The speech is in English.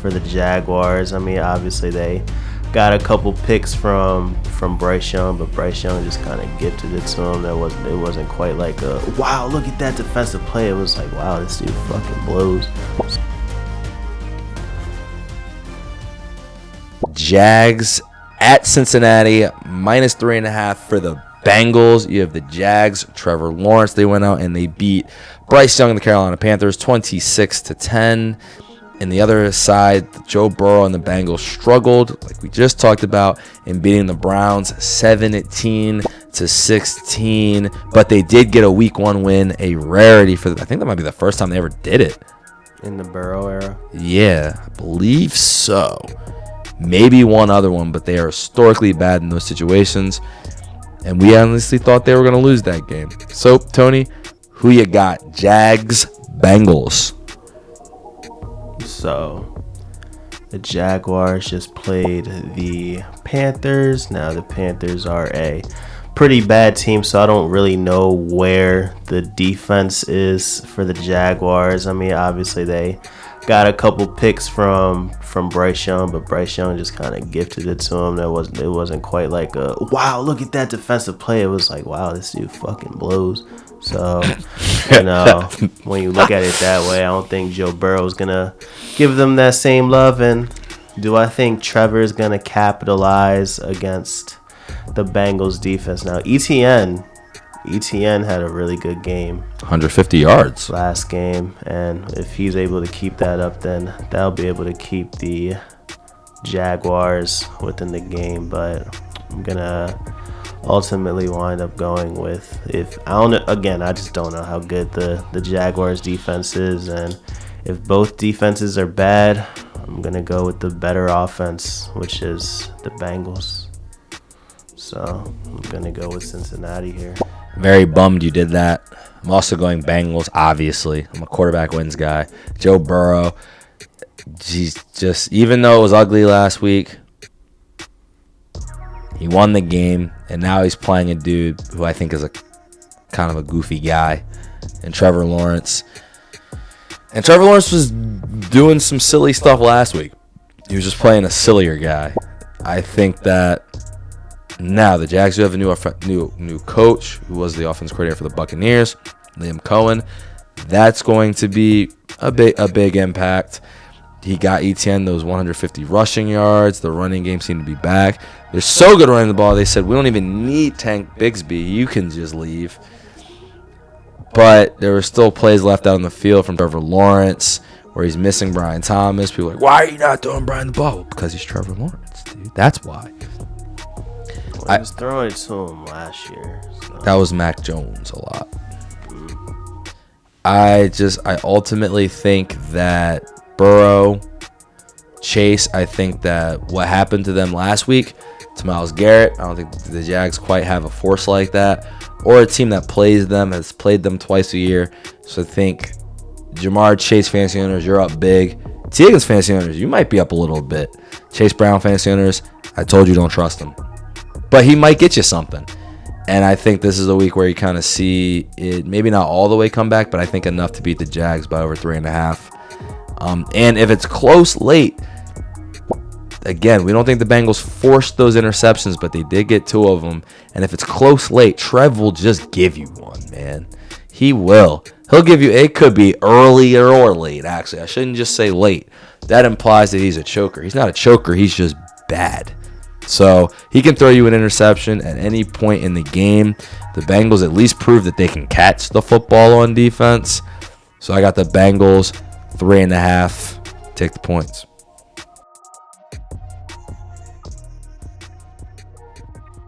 for the Jaguars. I mean, obviously they got a couple picks from Bryce Young, but Bryce Young just kind of gifted it to him. It wasn't quite like a, wow, look at that defensive play. It was like, wow, this dude fucking blows. Jags at Cincinnati, -3.5 for the Bengals. You have the Jags, Trevor Lawrence. They went out and they beat Bryce Young and the Carolina Panthers 26-10. And the other side, Joe Burrow and the Bengals struggled, like we just talked about, in beating the Browns 17-16. But they did get a Week 1 win, a rarity for them. I think that might be the first time they ever did it. In the Burrow era? Yeah, I believe so. Maybe one other one, but they are historically bad in those situations. And we honestly thought they were going to lose that game. So, Tony, who you got? Jags, Bengals. So, the Jaguars just played the Panthers. Now, the Panthers are a pretty bad team, so I don't really know where the defense is for the Jaguars. I mean, obviously they got a couple picks from Bryce Young, but Bryce Young just kind of gifted it to him. It wasn't quite like a, wow, look at that defensive play. It was like, wow, this dude fucking blows. So, when you look at it that way, I don't think Joe Burrow's going to give them that same love. And do I think Trevor's going to capitalize against the Bengals defense? Now, ETN had a really good game. 150 yards. Last game. And if he's able to keep that up, then that'll be able to keep the Jaguars within the game. But I'm going to ultimately wind up going with, I just don't know how good the Jaguars defense is, and if both defenses are bad, I'm gonna go with the better offense, which is the Bengals. So I'm gonna go with Cincinnati here. Very bummed you did that. I'm also going Bengals, obviously. I'm a quarterback wins guy. Joe Burrow, he's just, even though it was ugly last week, he won the game, and now he's playing a dude who I think is a kind of a goofy guy, and Trevor Lawrence. And Trevor Lawrence was doing some silly stuff last week. He was just playing a sillier guy. I think that now the Jags do have a new coach who was the offensive coordinator for the Buccaneers, Liam Cohen. That's going to be a big impact. He got ETN those 150 rushing yards. The running game seemed to be back. They're so good running the ball. They said, we don't even need Tank Bigsby. You can just leave. But there were still plays left out on the field from Trevor Lawrence where he's missing Brian Thomas. People are like, why are you not throwing Brian the ball? Well, because he's Trevor Lawrence, dude. That's why. I was throwing it to him last year. So. That was Mac Jones a lot. I ultimately think that Burrow, Chase, I think that what happened to them last week, to Myles Garrett, I don't think the Jags quite have a force like that, or a team that plays them, has played them twice a year. So I think Jamar Chase fantasy owners, you're up big. T. Higgins fantasy owners, you might be up a little bit. Chase Brown fantasy owners, I told you don't trust him. But he might get you something. And I think this is a week where you kind of see it, maybe not all the way come back, but I think enough to beat the Jags by over 3.5. And if it's close late, again, we don't think the Bengals forced those interceptions, but they did get 2 of them. And if it's close late, Trev will just give you one, man. He will. He'll give you, it could be early or late, actually. I shouldn't just say late. That implies that he's a choker. He's not a choker. He's just bad. So he can throw you an interception at any point in the game. The Bengals at least prove that they can catch the football on defense. So I got the Bengals 3.5. Take the points.